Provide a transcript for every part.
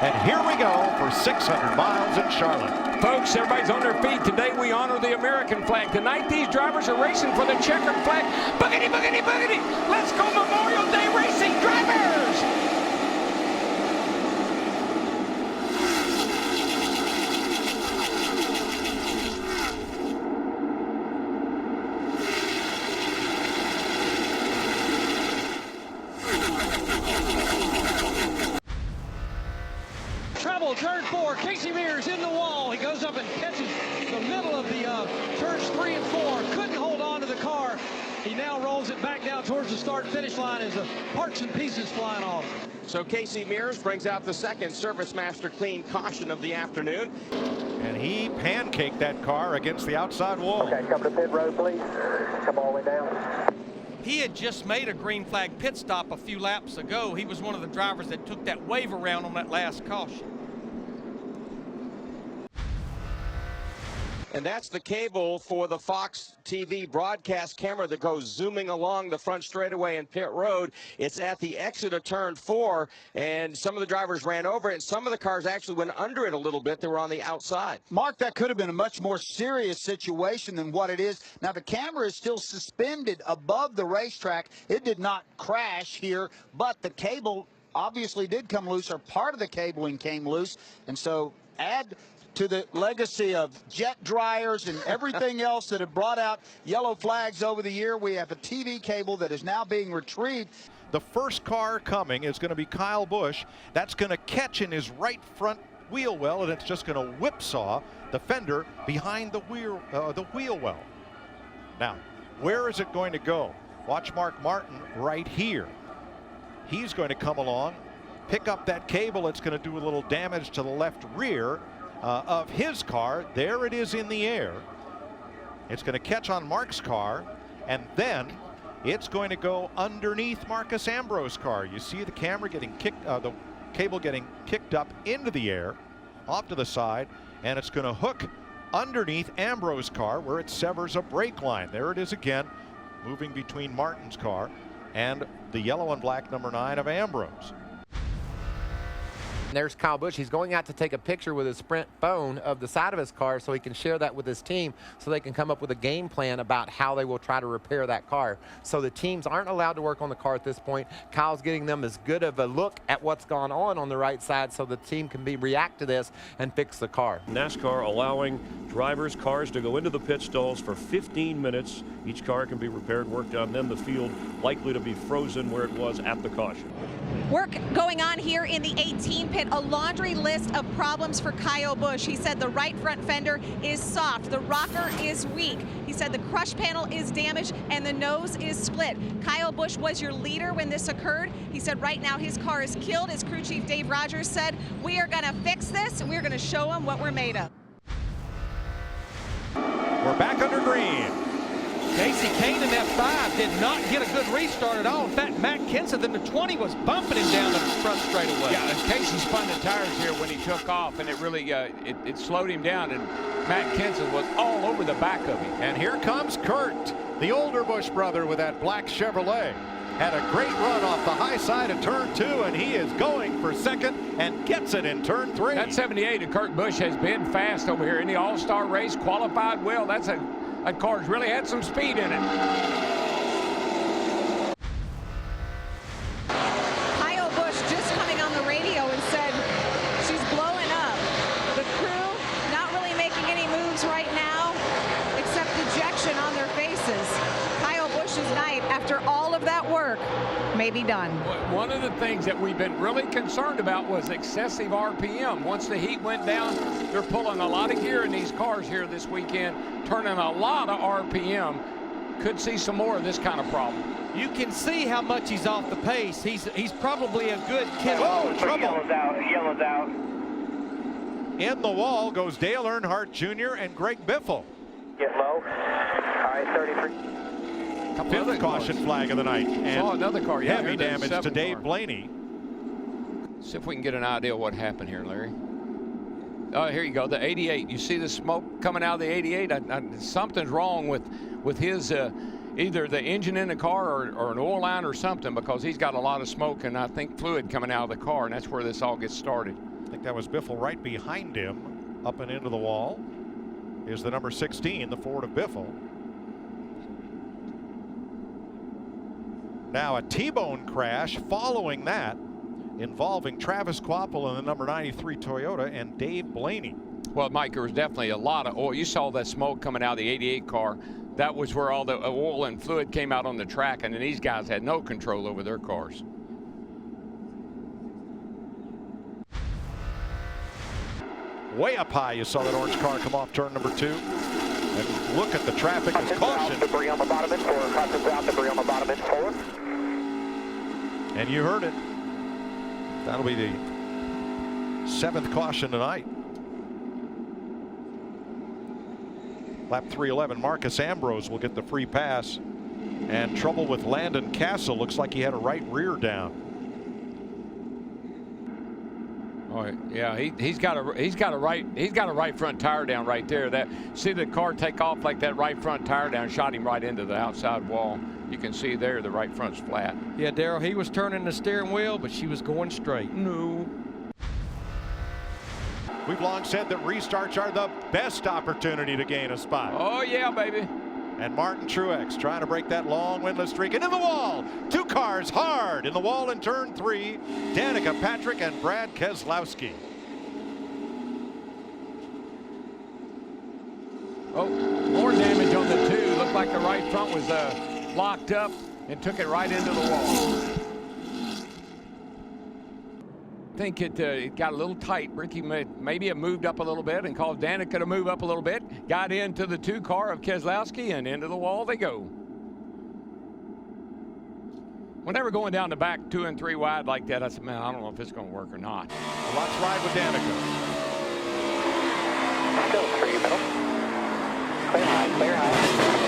And here we go for 600 miles in Charlotte. Folks, everybody's on their feet. Today we honor the American flag. Tonight these drivers are racing for the checkered flag. Boogity, boogity, boogity. Let's go Memorial Day racing, drivers! Trouble, turn 4, Casey Mears in the wall. He goes up and catches the middle of the turns 3 and 4. Couldn't hold on to the car. He now rolls it back down towards the start-finish line as the parts and pieces flying off. So Casey Mears brings out the second Service Master Clean caution of the afternoon. And he pancaked that car against the outside wall. Okay, come to pit road, please. Come all the way down. He had just made a green flag pit stop a few laps ago. He was one of the drivers that took that wave around on that last caution. And that's the cable for the Fox TV broadcast camera that goes zooming along the front straightaway in pit road. It's at the exit of turn 4, and some of the drivers ran over it, and some of the cars actually went under it a little bit. They were on the outside. Mark, that could have been a much more serious situation than what it is. Now, the camera is still suspended above the racetrack. It did not crash here, but the cable obviously did come loose, or part of the cabling came loose, and so add to the legacy of jet dryers and everything else that have brought out yellow flags over the year. We have a TV cable that is now being retrieved. The first car coming is going to be Kyle Busch. That's going to catch in his right front wheel well, and it's just going to whipsaw the fender behind the wheel well. Now, where is it going to go? Watch Mark Martin right here. He's going to come along, pick up that cable. It's going to do a little damage to the left rear of his car. There it is in the air. It's going to catch on Mark's car, and then it's going to go underneath Marcus Ambrose's car. You see the camera getting kicked, the cable getting kicked up into the air, off to the side, and it's going to hook underneath Ambrose's car where it severs a brake line. There it is again, moving between Martin's car and the yellow and black number 9 of Ambrose. There's Kyle Busch. He's going out to take a picture with his Sprint phone of the side of his car so he can share that with his team so they can come up with a game plan about how they will try to repair that car. So the teams aren't allowed to work on the car at this point. Kyle's getting them as good of a look at what's gone on the right side so the team can react to this and fix the car. NASCAR allowing drivers' cars to go into the pit stalls for 15 minutes. Each car can be repaired, worked on, then the field likely to be frozen where it was at the caution. Work going on here in the 18 pit, a laundry list of problems for Kyle Busch. He said the right front fender is soft, the rocker is weak. He said the crush panel is damaged and the nose is split. Kyle Busch was your leader when this occurred. He said right now his car is killed. As crew chief Dave Rogers said, we are going to fix this and we're going to show them what we're made of. We're back under green. Casey Kane in that 5 did not get a good restart at all. In fact, Matt Kenseth in the 20 was bumping him down the front straightaway. Yeah, Casey spun the tires here when he took off, and it really it slowed him down, and Matt Kenseth was all over the back of him. And here comes Kurt, the older Busch brother with that black Chevrolet. Had a great run off the high side of turn 2, and he is going for second and gets it in turn 3. That 78 of Kurt Busch has been fast over here in the All-Star race, qualified well. That car's really had some speed in it. Kyle Busch just coming on the radio and said she's blowing up. The crew not really making any moves right now except dejection on their faces. Kyle Busch's night, after all of that work, may be done. One of the things that we've been really concerned about was excessive RPM. Once the heat went down, they're pulling a lot of gear in these cars here this weekend, turning a lot of RPM. Could see some more of this kind of problem. You can see how much he's off the pace. He's probably a good kid. Oh, trouble. Yellow's out. In the wall goes Dale Earnhardt Jr. and Greg Biffle. Get low. All right, 33. Fifth caution flag of the night. And saw another car. Yeah, heavy damage to Dave Blaney. See if we can get an idea of what happened here, Larry. Oh, here you go, the 88. You see the smoke coming out of the 88? Something's wrong with his either the engine in the car or an oil line or something, because he's got a lot of smoke and I think fluid coming out of the car, and that's where this all gets started. I think that was Biffle right behind him, up and into the wall. Is the number 16, the Ford of Biffle. Now a T-bone crash following that, involving Travis Quapple and the number 93 Toyota and Dave Blaney. Well, Mike, there was definitely a lot of oil. You saw that smoke coming out of the 88 car. That was where all the oil and fluid came out on the track, and then these guys had no control over their cars. Way up high, you saw that orange car come off turn number 2. And look at the traffic as caution. Debris on the bottom end 4. Caution out, debris on the bottom end 4. And you heard it. That'll be the 7th caution tonight. Lap 311, Marcus Ambrose will get the free pass. And trouble with Landon Castle. Looks like he had a right rear down. Oh yeah, he's got a right front tire down right there. That, see the car take off like that right front tire down, shot him right into the outside wall. You can see there the right front's flat. Yeah, Darrell, he was turning the steering wheel, but she was going straight. No. We've long said that restarts are the best opportunity to gain a spot. Oh yeah, baby. And Martin Truex trying to break that long winless streak into the wall. 2 cars hard in the wall in turn 3. Danica Patrick and Brad Keselowski. Oh, more damage on the 2. Looked like the right front was locked up and took it right into the wall. I think it got a little tight. Ricky maybe it moved up a little bit and caused Danica to move up a little bit. Got into the 2 car of Keselowski and into the wall they go. When they were going down the back 2 and 3 wide like that, I said, man, I don't know if it's going to work or not. Let's ride with Danica. Still through your middle. Clear high, clear high.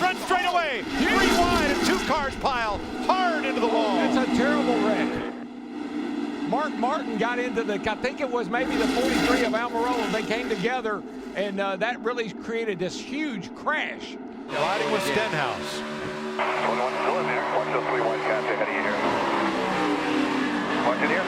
Run straight away. 3 wide and 2 cars pile hard into the wall. It's a terrible wreck. Mark Martin got into the, I think it was maybe the 43 of Almirola. They came together, and that really created this huge crash. Riding with Stenhouse. 21 still in there. Watch those 3 wide cats ahead of you here. Watch it here.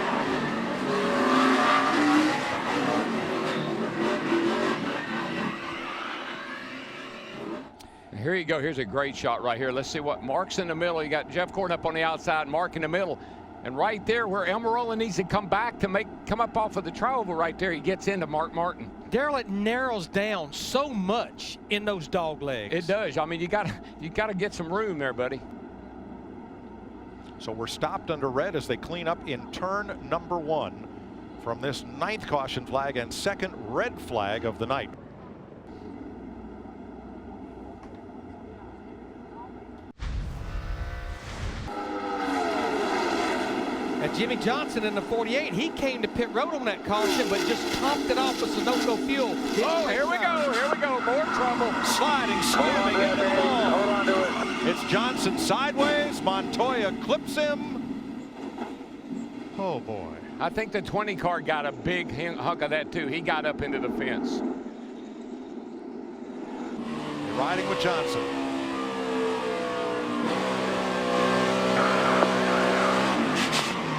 Here you go. Here's a great shot right here. Let's see what Mark's in the middle. You got Jeff Gordon up on the outside, Mark in the middle. And right there where Almirola needs to come back to come up off of the tri-oval right there, he gets into Mark Martin. Darrell, it narrows down so much in those dog legs. It does. I mean, you gotta get some room there, buddy. So we're stopped under red as they clean up in turn number 1 from this 9th caution flag and 2nd red flag of the night. And Jimmy Johnson in the 48, he came to pit road on that caution, but just topped it off with Sunoco fuel. Oh, here we go, more trouble. Sliding, slamming into the wall. Hold on to it. It's Johnson sideways. Montoya clips him. Oh, boy. I think the 20 car got a big hunk of that, too. He got up into the fence. You're riding with Johnson.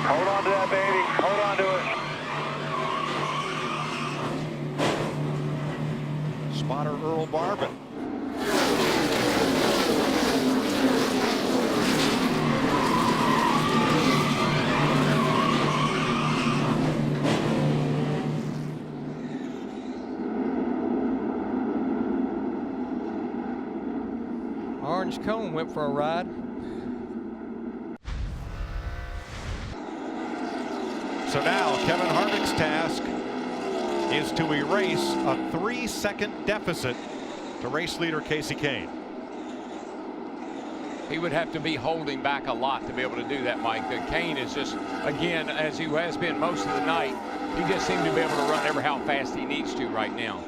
Hold on to that, baby. Hold on to it. Spotter Earl Barban. Orange Cone went for a ride. So now Kevin Harvick's task is to erase a 3-second deficit to race leader Casey Kane. He would have to be holding back a lot to be able to do that, Mike. Kane is just, again, as he has been most of the night, he just seemed to be able to run ever how fast he needs to right now.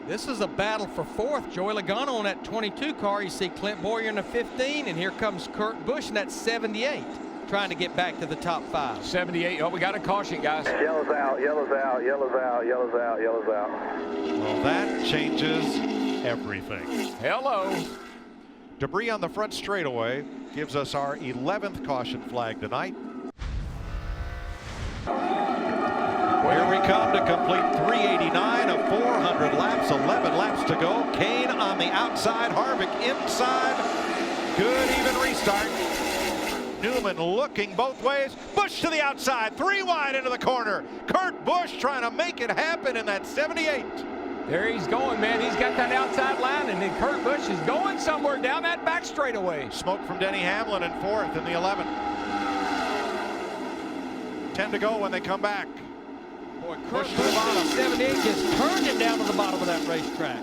This is a battle for 4th. Joey Logano on that 22 car. You see Clint Boyer in the 15, and here comes Kurt Busch in that 78. trying to get back to the top 5. 78. Oh, we got a caution, guys. Yellow's out, yellow's out, yellow's out, yellow's out, yellow's out. Well, that changes everything. Hello. Debris on the front straightaway gives us our 11th caution flag tonight. Here we come to complete 389 of 400 laps, 11 laps to go. Kane on the outside, Harvick inside. Good even restart. Newman looking both ways. Busch to the outside, 3 wide into the corner. Kurt Busch trying to make it happen in that 78. There he's going, man. He's got that outside line, and then Kurt Busch is going somewhere down that back straightaway. Smoke from Denny Hamlin in 4th in the 11th. 10 to go when they come back. Boy, Kurt Busch to the bottom. 78 just turned it down to the bottom of that racetrack.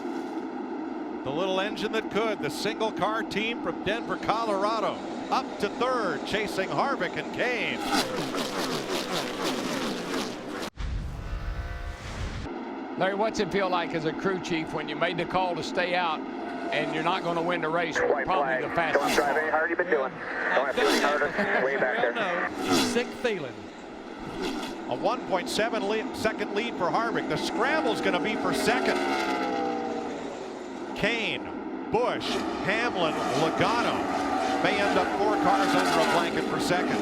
The little engine that could. The single car team from Denver, Colorado. Up to 3rd, chasing Harvick and Kane. Larry, what's it feel like as a crew chief when you made the call to stay out and you're not going to win the race? White Probably flag. the fastest. Don't drive any harder you've been doing. Don't have to any harder. Way back there. Sick feeling. A 1.7 second lead for Harvick. The scramble's going to be for 2nd. Kane, Busch, Hamlin, Logano may end up 4 cars under a blanket for 2nd.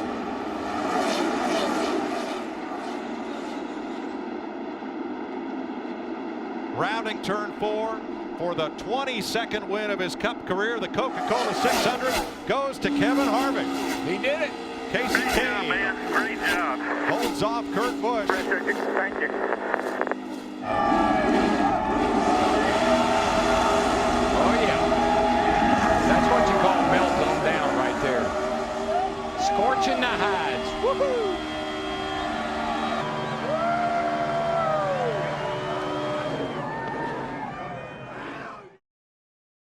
Rounding turn 4 for the 22nd win of his Cup career. The Coca-Cola 600 goes to Kevin Harvick. He did it. Casey Great Kane job, man. Great job. holds off Kurt Busch. Thank you. Oh, yeah. That's what you call melting down right there. Scorching the hides. Woohoo!